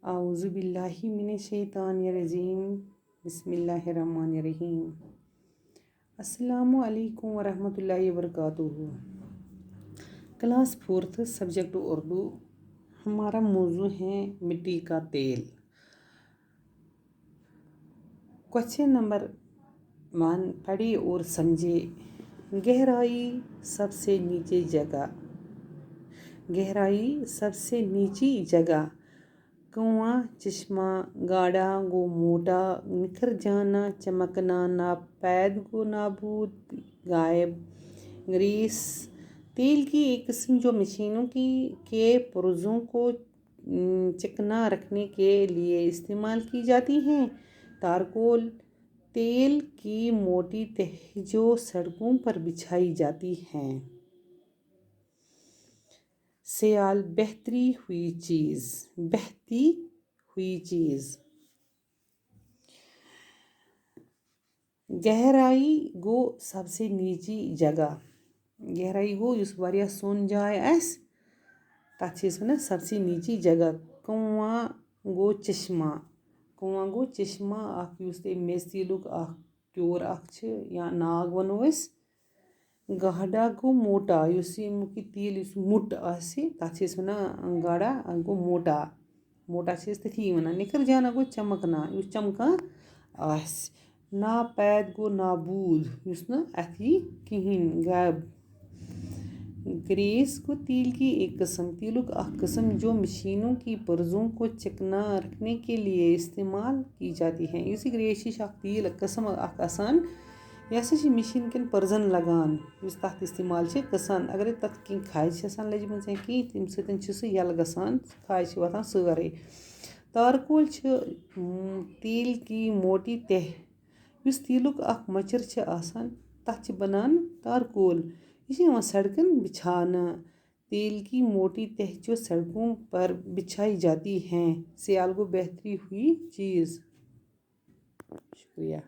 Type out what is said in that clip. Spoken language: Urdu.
اعوذ باللہ من الشیطان الرجیم بسم اللہ الرحمن الرحیم السلام علیکم ورحمۃ اللہ وبرکاتہ۔ Class 4 subject Urdu. ہمارا موضوع ہے مٹی کا تیل۔ کوشچن نمبر 1 پڑھیے اور سمجھے۔ گہرائی سب سے نیچے جگہ، گہرائی سب سے نیچی جگہ، کنواں چشمہ، گاڑھا گو موٹا، نکھر جانا چمکنا، ناپید گو نابود غائب۔ گریس تیل کی ایک قسم جو مشینوں کے پرزوں کو چکنا رکھنے کے لیے استعمال کی جاتی ہے۔ تارکول تیل کی موٹی تہ جو سڑکوں پر بچھائی جاتی ہے۔ سیال بہتی ہوئی چیز، بہتی ہوئی چیز۔ گہرائی گو سب سے نیچی جگہ، گہرائی گو یس واریاہ سون جائے آسہِ تتھ چھِ أسۍ وَنان سب سے نیچی جگہ۔ کنواں گو چشمہ، کنواں گو چشمہ اکھ یُس تہِ میٚژِ تیٖلُک اکھ کیوٗر اکھ چھِ یا ناگ وَنو أسۍ۔ گاڑھا گوٚو موٹا، یُس ییٚمیُک یہِ تیٖل یُس موٚٹ آسہِ تتھ چھِ أسۍ وَنان گاڑھا گوٚو موٹا، موٹا چھِ أسۍ تٔتھی وَنان۔ نِکھر جانا گوٚو چمکنا، یُس چمکان آسہِ۔ ناپید گوٚو نابوٗد، یُس نہٕ اَتھِ یی کِہیٖنۍ، غائب۔ گریس گو تیل کی ایک قسم، تیلُک اکھ قسم جو مشینوں کی پرزوں کو چکنا رکھنے کے لیے استعمال کی جاتی ہے۔ یُس یہِ گریس چھِ یہِ چھِ اکھ تیٖل قسم اکھ آسان، یہِ ہسا چھِ مشیٖن کٮ۪ن پرزن لگان یُس تتھ استعمال چھِ گژھان۔ اگرے تتھ کینٛہہ کھاے چھِ آسان لٔجمٕژ یا کینٛہہ تمہِ سۭتۍ چھِ سُہ یَلہٕ گژھان، کھاے چھِ وۄتھان سٲرٕے۔ تارکول چھِ تیل کی موٹی تہ، یُس تیٖلُک اکھ مۄچر چھِ آسان تتھ چھِ بنان تارکول، یہِ چھِ یِوان سڑکن بچھاونہٕ۔ تیل کی موٹی تہ جو سڑکوں پر بچھائی جاتی ہیں۔ سیال گو بہتی ہوئی چیز۔ شکریہ۔